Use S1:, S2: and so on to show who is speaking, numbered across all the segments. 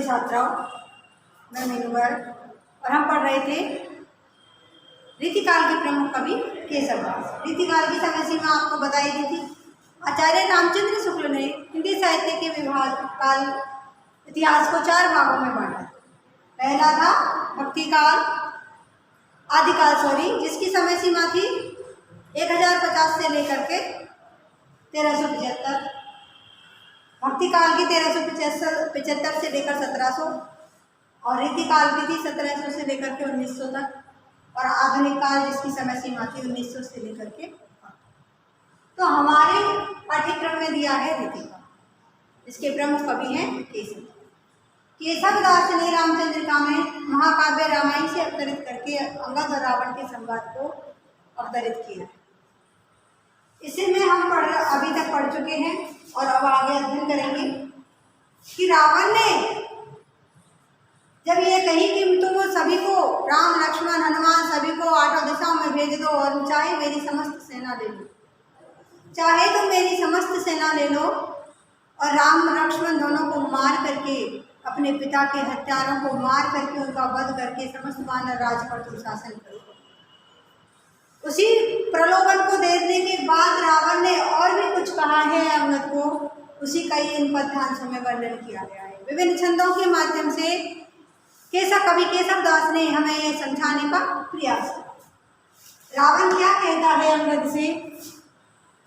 S1: छात्राओं, मैं मीनूवर और हम पढ़ रहे थे रीतिकाल के प्रमुख कवि केशवदास। रीतिकाल की समय सीमा आपको बताई दी थी। आचार्य रामचंद्र शुक्ल ने हिंदी साहित्य के विभाग काल इतिहास को 4 भागों में बांटा। पहला था भक्ति काल, आदिकाल जिसकी समय सीमा थी 1050 से लेकर के 1375। भक्ति काल की 1375 से लेकर 1700 और रीतिकाल की थी 1700 से लेकर के 1900 तक, और आधुनिक काल जिसकी समय सीमा थी 1900 से लेकर के। तो हमारे पाठ्यक्रम में दिया है रीतिकाल, इसके प्रमुख कवि हैं केशव। केशवदास ने रामचंद्रिका में महाकाव्य रामायण से अवतरित करके अंगद और रावण के संवाद को अवतरित किया। इसे में हम अभी तक पढ़ चुके हैं और अब आगे अध्ययन करेंगे कि रावण ने जब ये कही कि तुम सभी को राम लक्ष्मण हनुमान सभी को 8 दिशाओं में भेज दो और चाहे मेरी समस्त सेना ले लो, चाहे तुम मेरी समस्त सेना ले लो और राम लक्ष्मण दोनों को मार करके, अपने पिता के हत्यारों को मार करके, उनका वध करके समस्त वानर राज पर तुम शासन करो। उसी प्रलोभन को देखने के बाद रावण ने और भी कुछ कहा है अंगद को, उसी का इन पद्यांशों में वर्णन किया गया है। विभिन्न छंदों के माध्यम से कवि केशवदास ने हमें ये समझाने का प्रयास किया। रावण क्या कहता है अंगद से?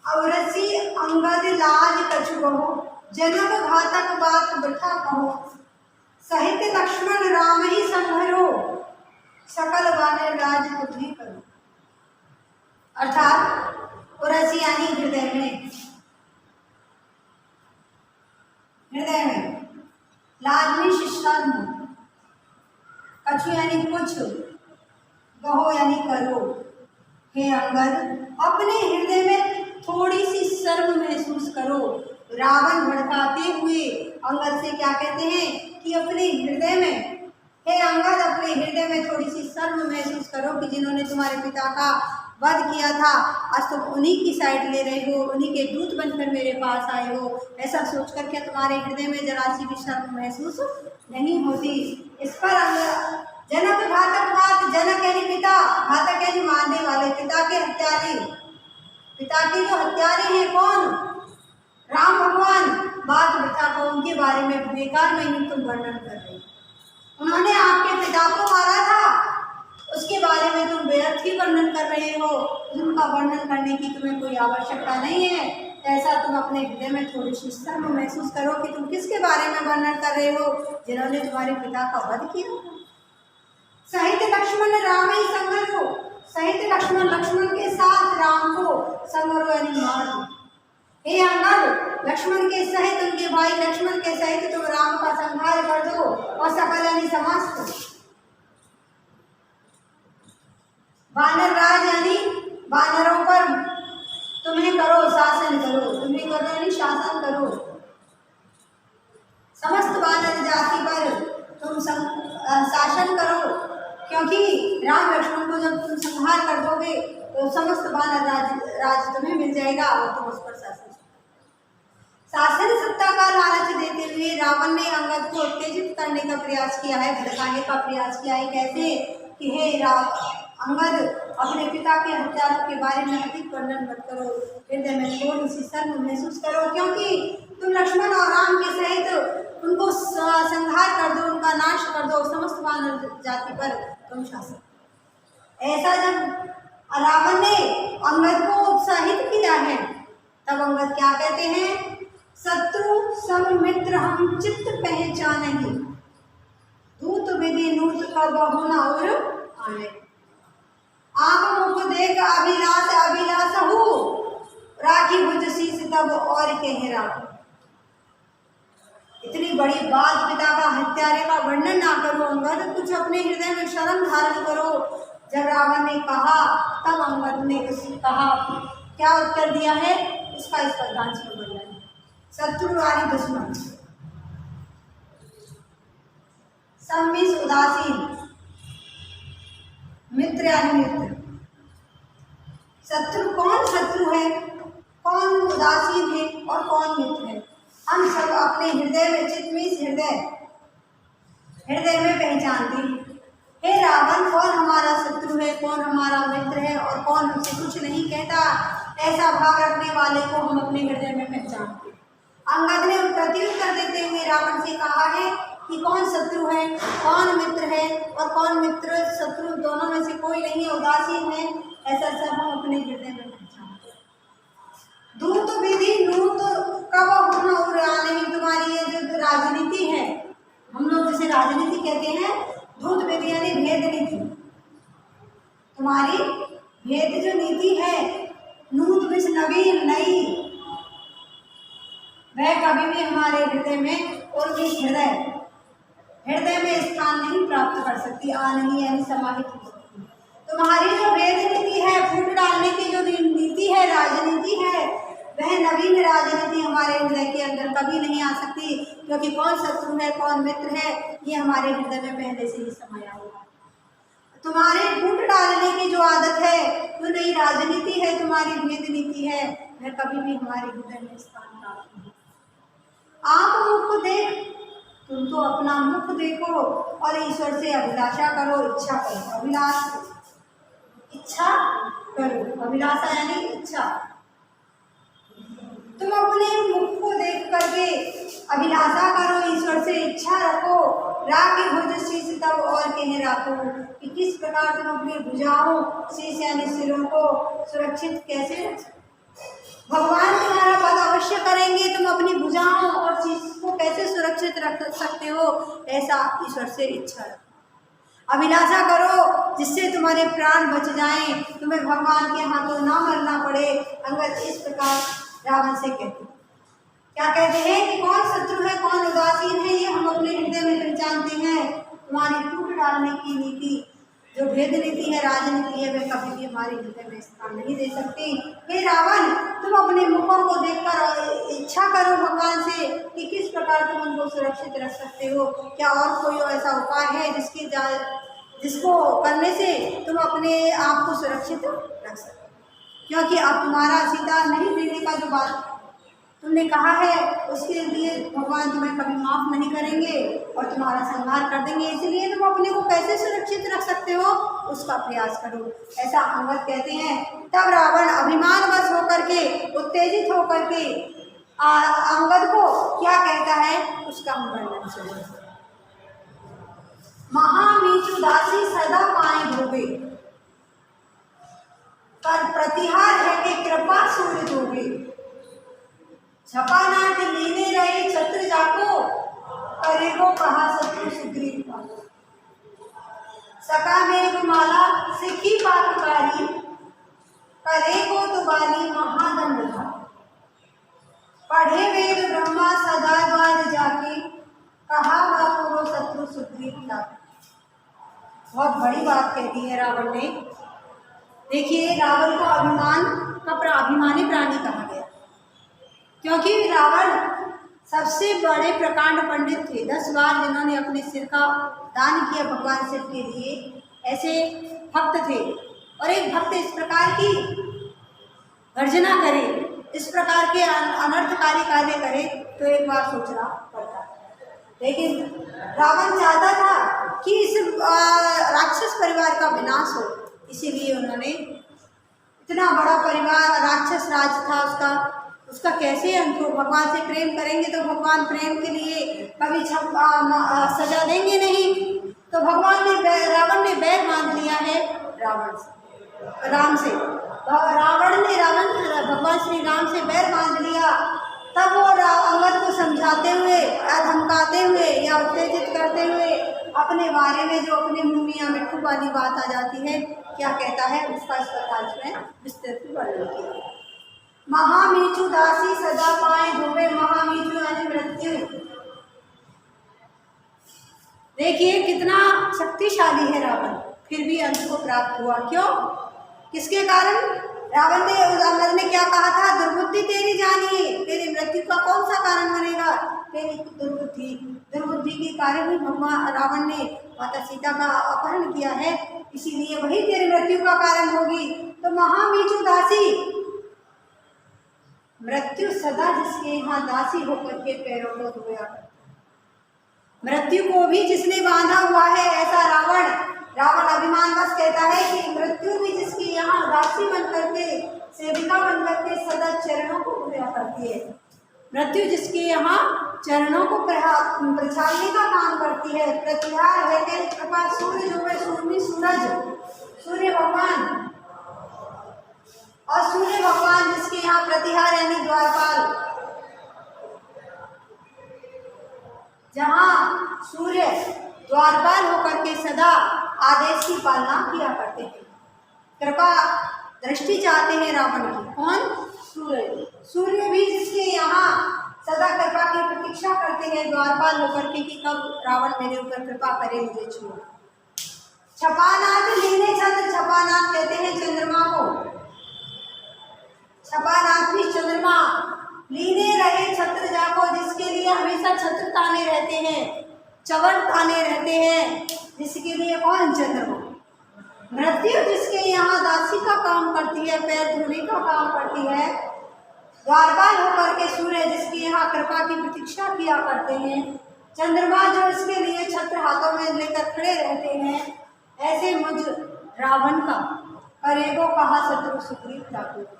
S1: अवरसी अंगद लाज कछु कहो, जनक घातक बात वृथा कहो, सहित लक्ष्मण राम ही संभरो, सकल वानर राज तुझ ही करो। अर्थात उरसी यानी हृदय में, लाजमी शिष्टान, कछु यानी कुछ, कहो यानी करो। हे अंगद, अपने हृदय में थोड़ी सी शर्म महसूस करो। रावण भड़काते हुए अंगद से क्या कहते हैं कि अपने हृदय में, हे अंगद अपने हृदय में थोड़ी सी शर्म महसूस करो कि जिन्होंने तुम्हारे पिता का वध किया था, आज तुम उन्हीं की साइड ले रहे हो, उन्हीं के दूत बनकर मेरे पास आए हो। ऐसा सोचकर क्या तुम्हारे हृदय में जरा सी भी शर्म महसूस नहीं होती? इस पर जनक घातक बात, जनक यानी पिता, घातक यानी मारने वाले, पिता के हत्यारे, पिता के जो हत्यारे हैं कौन? राम भगवान। बात वृथा को, उनके बारे में बेकार में ही तुम वर्णन कर रहे हो। उन्होंने आपके पिता को मारा था, उसके बारे में तुम व्यर्थ ही वर्णन कर रहे हो। उनका वर्णन करने की तुम्हें कोई आवश्यकता नहीं है। ऐसा तुम अपने हृदय में थोड़ी सी शर्म महसूस करो कि तुम किसके बारे में वर्णन कर रहे हो? जिन्होंने तुम्हारे पिता का वध किया। सहित लक्ष्मण राम ही संगरो, सहित लक्ष्मण, लक्ष्मण के साथ राम को संगरो यानी मार दो। हे अंगद, लक्ष्मण के सहित, उनके भाई लक्ष्मण के सहित तुम राम का संहार कर दो और सकल यानी समस्त वानर राज यानी वानरों पर तुम्हें करो शासन करो, तुम्हें करो यानी शासन करो। समस्त वानर जाति पर तुम शासन करो, क्योंकि राम लक्ष्मण को जब तुम संहार कर दोगे तो समस्त वानर राज तुम्हें मिल जाएगा और तुम उस पर शासन सत्ता का लालच देते हुए रावण ने अंगद को उत्तेजित करने का प्रयास किया है, भड़काने का प्रयास किया है। कैसे कि हे अंगद, अपने पिता के हत्यारों के बारे में अधिक वर्णन मत करो, हृदय में थोड़ी सी शर्म महसूस करो, क्योंकि तुम लक्ष्मण और राम के सहित उनको संहार कर दो, उनका नाश कर दो, समस्त वानर जाति पर तुम शासन। ऐसा जब रावण ने अंगद को उत्साहित किया है, तब अंगद क्या कहते हैं? शत्रु सम मित्र हम चित्त पहचानहि, दूत विधि नूत का बहुना और आने। आंख मुख देख अभिलाष अभिलाष हो, राखी भुज शीस तब और कह राखो। इतनी बड़ी बात, पिता का हत्यारे का वर्णन ना करो अंगद, कुछ अपने हृदय में शर्म धारण करो। जब रावण ने कहा तब अंगद ने कहा, क्या उत्तर दिया है इसका इस पद्यांश में वर्णन है। शत्रु वाली दुश्मन, सम्मिस उदासीन, मित्र यानी मित्र। शत्रु कौन शत्रु है, कौन उदासीन है और कौन मित्र है? हम सब अपने हृदय में, चित्तमीस हृदय हृदय में पहचानती। हे रावण, कौन हमारा शत्रु है, कौन हमारा मित्र है और कौन हमसे कुछ नहीं कहता, ऐसा भाव रखने वाले को हम अपने हृदय में पहचानते। अंगद ने प्रत्युत्तर देते हुए रावण से कहा है कि कौन शत्रु है, कौन मित्र है और कौन मित्र शत्रु दोनों में से कोई नहीं है, उदासीन है, ऐसा सब हम अपने हृदय में पहचानते। धूर्त विधि नूत कब अपना उड़ाने में, तुम्हारी ये जो राजनीति है, हम लोग जिसे राजनीति कहते हैं, धूर्त विधि यानी भेद नीति, तुम्हारी भेद जो नीति है, नूत विष नवीन नई, वह कभी भी हमारे हृदय में और इस हृदय में स्थान नहीं प्राप्त कर सकती, आ नहीं यानी समाहित हो सकती। तुम्हारी जो भेद नीति है, फूट डालने की जो नीति है, राजनीति है, वह नवीन राजनीति हमारे हृदय के अंदर कभी नहीं आ सकती, क्योंकि कौन शत्रु है, कौन मित्र है, ये हमारे हृदय में पहले से ही समाया हुआ है। तुम्हारे फूट डालने की जो आदत है, जो नई राजनीति है, तुम्हारी भेद नीति है, वह कभी भी हमारे हृदय में स्थान प्राप्त नहीं। आप मुख देख, तुम तो अपना मुख देखो और ईश्वर से अभिलाषा करो, इच्छा करो, इच्छा करो, अभिलाषा यानी इच्छा। तुम अपने मुख को देख करके अभिलाषा करो, ईश्वर से इच्छा रखो, राग भुज शीश तब और कह राखो, कि किस प्रकार तुम अपनी भुजाओं, शीश यानी सिरों को सुरक्षित कैसे रख सकते। भगवान तुम्हारा पद अवश्य करेंगे, तुम अपनी भुजाओं और शीश को कैसे सुरक्षित रख सकते हो, ऐसा ईश्वर से इच्छा रखो, अभिलाषा करो, जिससे तुम्हारे प्राण बच जाएं, तुम्हें भगवान के हाथों ना मरना पड़े। अंगद इस प्रकार रावण से कहते, क्या कहते हैं कि कौन शत्रु है, कौन उदासीन है, ये हम अपने हृदय में पहचानते हैं। तुम्हारी फूट डालने की नीति, जो भेद नीति है, राजनीति है, वह कभी भी हमारे हृदय में स्थान नहीं दे सकती। हे रावण, तुम अपने मुखों को देखकर इच्छा करो भगवान से कि किस प्रकार तुम उनको सुरक्षित रख सकते हो। क्या और कोई ऐसा उपाय है जिसको करने से तुम अपने आप को सुरक्षित रख सकते, क्योंकि अब तुम्हारा सीता नहीं देने का जो बात तुमने कहा है, उसके लिए भगवान तुम्हें कभी माफ नहीं करेंगे और तुम्हारा संहार कर देंगे, इसलिए तुम अपने को कैसे सुरक्षित रख सकते हो, उसका प्रयास करो, ऐसा अंगद कहते हैं। तब रावण अभिमानवश होकर के, उत्तेजित होकर के अंगद को क्या कहता है, उसका हम वर्णन सुनिए। महामीचु दासी सदा पाए धोबे, पर प्रतिहार है कि कृपा सूर्य धोबे, छपानाथ लीने रहे छत्र जाको, करेगो कहा शत्रु सुग्रीव का, सका मेघ माला सिखी पापकारी, करेगो तुबाली महादंड था, पढ़े वेद ब्रह्मा सदा द्वार जाके, कहा बापुरो शत्रु सुग्रीव का। बहुत बड़ी बात कहती है रावण ने। देखिए, रावण को अभिमानी प्राणी कहा गया, क्योंकि रावण सबसे बड़े प्रकांड पंडित थे। 10 बार जिन्होंने अपने सिर का दान किया भगवान शिव के लिए, ऐसे भक्त थे। और एक भक्त इस प्रकार की गर्जना करे, इस प्रकार के अनर्थकारी कार्य करे, तो एक बार सोचना पड़ता। लेकिन रावण चाहता था कि इस राक्षस परिवार का विनाश हो, इसीलिए उन्होंने इतना बड़ा परिवार, राक्षस राज था उसका कैसे अंत हो। भगवान से प्रेम करेंगे तो भगवान प्रेम के लिए कभी सजा देंगे नहीं, तो रावण ने बैर बांध लिया है राम से। रावण ने भगवान श्री राम से बैर बांध लिया। तब वो अंगद को समझाते हुए या धमकाते हुए या उत्तेजित करते हुए अपने बारे में जो अपने मुँह मियाँ मिट्ठू वाली बात आ जाती है, क्या कहता है, उसका इस प्रकार में विस्तृत वर्णन किया। महामीचु दासी सदा पाए धोबे, महामीचु यानी मृत्यु। देखिए कितना शक्तिशाली है रावण, फिर भी अंत को प्राप्त हुआ। क्यों, किसके कारण? रावण ने, अंगद ने क्या कहा था, दुर्बुद्धि तेरी जानिए, तेरी मृत्यु का कौन सा कारण बनेगा, तेरी दुर्बुद्धि के कारण ही भगवान रावण ने माता सीता का अपहरण किया है, इसीलिए वही तेरी मृत्यु का कारण होगी। तो महामीचु दासी, मृत्यु सदा जिसके यहाँ दासी होकर के पैरों को धोया, मृत्यु को भी जिसने बांधा हुआ है, ऐसा रावण अभिमानवश कहता है कि मृत्यु भी जिसकी यहाँ दासी बन करके, सेविका बन करके सदा चरणों को धोया करती है। मृत्यु जिसके यहाँ चरणों को प्रछालने का काम करती है। प्रतिहार है कि कृपा सूर्य जो है, सूर्य सूरज, सूर्य भगवान, और सूर्य भगवान जिसके यहाँ प्रतिहार यानी द्वारपाल, जहाँ सूर्य द्वारपाल होकर के सदा आदेश की पालना किया करते हैं। कृपा दृष्टि चाहते हैं रावण की। कौन? सूर्य। सूर्य भी जिसके यहाँ सदा कृपा की प्रतीक्षा करते हैं द्वारपाल होकर के कि कब रावण मेरे ऊपर कृपा करे, मुझे छुए। छपानाथ लीने चंद्र, छपानाथ कहते हैं चंद्रमा को। छपानाथ भी चंद्रमा, लीने रहे छत्र जाको, जिसके लिए हमेशा छत्र ताने रहते हैं, चवन ताने रहते हैं, जिसके लिए कौन? चंद्रमा। मृत्यु जिसके यहाँ दासी का काम करती है, पैर धोने का काम करती है, द्वारपाल होकर के सूर्य जिसके यहाँ कृपा की प्रतीक्षा किया करते हैं, चंद्रमा जो इसके लिए छत्र हाथों में लेकर खड़े रहते हैं, ऐसे मुझ रावण का करेगो कहा शत्रु सुग्रीव ठाकुर।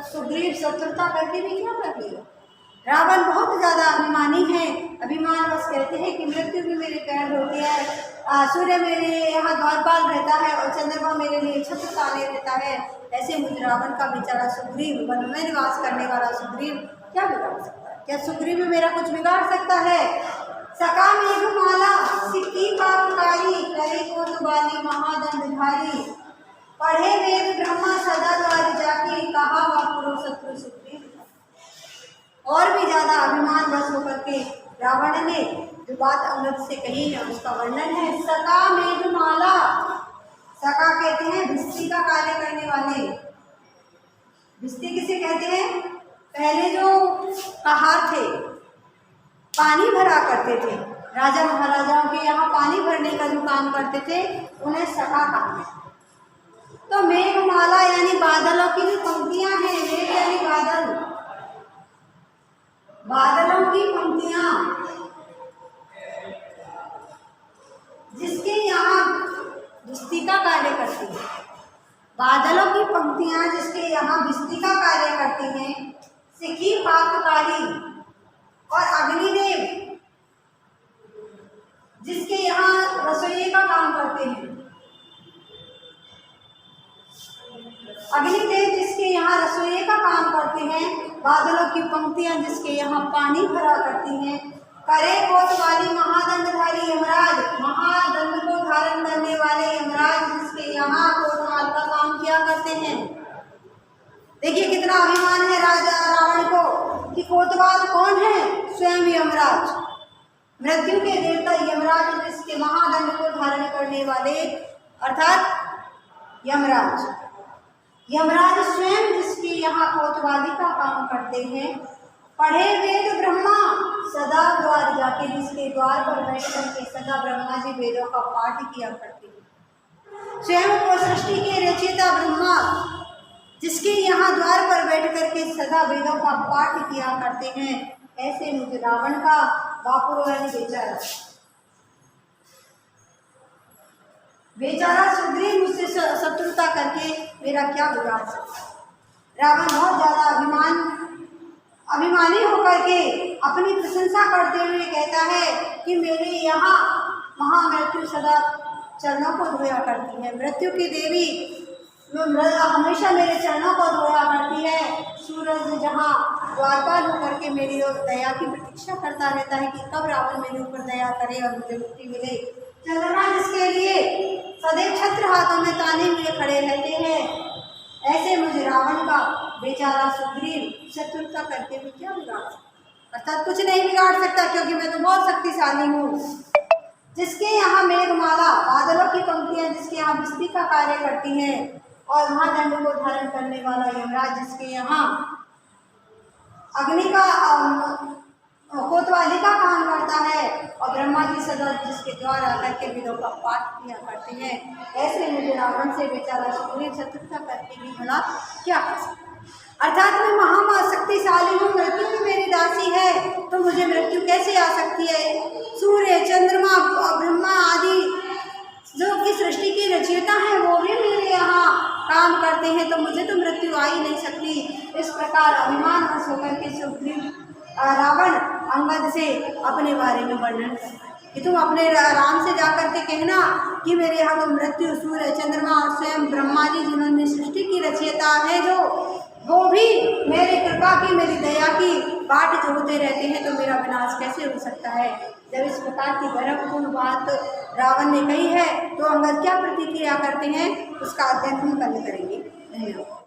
S1: सुग्रीव शत्रुता करके भी क्या कर लिया? रावण बहुत ज़्यादा अभिमानी है। अभिमान बस कहते हैं कि मृत्यु भी मेरे पैर धोती है, सूर्य मेरे यहाँ द्वारपाल रहता है और चंद्रमा मेरे लिए छत्र ताने रहता है। ऐसे मुझ रावण का बेचारा सुग्रीव, वन में निवास करने वाला सुग्रीव क्या बिगाड़ सकता है? क्या सुग्रीव भी मेरा कुछ बिगाड़ सकता है? सका मेघमाला सिक्की पापकारी, करे कोतवाली महादंडधारी, पढ़े वेद ब्रह्मा सदा द्वार जाके, कहा वापुरो शत्रु सुग्रीव। और भी ज्यादा अभिमान बस होकर के रावण ने जो बात अमृत से कही है उसका वर्णन है। सका मेघमाला, सका कहते हैं भिस्ती का कार्य करने वाले। भिस्ती किसे कहते हैं? पहले जो कहार थे, पानी भरा करते थे, राजा महाराजाओं के यहाँ पानी भरने का जो काम करते थे, उन्हें सका कहा है। तो मेघमाला यानी बादलों की जो पंक्तियां हैं, मेघ यानी बादल, बादलों की पंक्तियां जिसके यहाँ भिस्ती का कार्य करती है, बादलों की पंक्तियां जिसके यहाँ भिस्ती का कार्य करती हैं, सिखी पाककारी और अग्निदेव जिसके यहाँ रसोई का काम करते हैं, अग्निदेव जिसके यहाँ रसोई का काम करते हैं, बादलों की पंक्तियां जिसके यहाँ पानी भरा करती हैं, करे कोतवाली महादंडधारी यमराज, महादंड को धारण करने वाले यमराज जिसके यहाँ कोतवाल का काम किया करते हैं। देखिए कितना अभिमान है राजा रावण को कि कोतवाल कौन है? स्वयं यमराज, मृत्यु के देवता यमराज जिसके महादंड को धारण करने वाले अर्थात यमराज, यमराज स्वयं जिसके यहाँ कोतवाली का काम करते हैं। पढ़े वेद ब्रह्मा सदा द्वार जाके, जिसके द्वार पर बैठ करके सदा ब्रह्मा जी वेदों का पाठ किया करते हैं। स्वयं को सृष्टि के रचयिता ब्रह्मा जिसके यहाँ द्वार पर बैठ करके सदा वेदों का पाठ किया करते हैं। ऐसे मुझे रावण का बापुरो यानी बेचारा, बेचारा सुग्रीव मुझसे शत्रुता करके मेरा क्या बिगाड़ सकता है? रावण बहुत ज्यादा अभिमानी होकर के अपनी प्रशंसा करते हुए कहता है कि मेरे यहाँ महामृत्यु सदा चरणों को धोया करती है, मृत्यु की देवी हमेशा मेरे चरणों को धोया करती है। सूरज जहाँ द्वारपाल होकर के मेरी दया की प्रतीक्षा करता रहता है कि कब रावण मेरे ऊपर दया करे और मुझे मुक्ति मिले। चंद्रमा जिसके लिए सदैव छत्र हाथों में ताने हुए खड़े रहते हैं। ऐसे मुझे रावण का बेचारा सुग्रीव शत्रुता करके भी क्या बिगाड़ सकता? अर्थात कुछ नहीं बिगाड़ सकता, क्योंकि मैं तो बहुत शक्तिशाली हूँ। जिसके यहाँ मेघमाला बादलों की पंक्तियां जिसके यहाँ भिस्ती का कार्य करती हैं, और महादंड को धारण करने वाला यमराज जिसके यहाँ अग्नि का कोतवाली का काम करता है, और ब्रह्मा जी सदा जिसके द्वार आकर के वेदों का पाठ किया करते हैं। ऐसे मुझे रावण से बेचारा सुग्रीव शत्रुता करके भी भला क्या कर सकता है? अर्थात मैं महाशक्तिशाली हूँ, मृत्यु भी मेरी दासी है, तो मुझे मृत्यु कैसे आ सकती है? सूर्य, चंद्रमा, ब्रह्मा आदि जो कि सृष्टि की रचयिता हैं वो भी मेरे यहाँ काम करते हैं, तो मुझे तो मृत्यु आ ही नहीं सकती। इस प्रकार अभिमान वश होकर के सुग्रीव रावण अंगद से अपने बारे में वर्णन करता है कि तुम अपने राम से जाकर के कहना कि मेरे यहाँ तो मृत्यु, सूर्य, चंद्रमा और स्वयं ब्रह्मा जी जिन्होंने सृष्टि की रचयिता है जो, वो भी मेरी कृपा की, मेरी दया की बाट जोहते रहते हैं, तो मेरा विनाश कैसे हो सकता है? जब इस प्रकार की गर्वपूर्ण बात रावण ने कही है तो अंगद क्या प्रतिक्रिया करते हैं उसका अध्ययन हम कल करेंगे। धन्यवाद।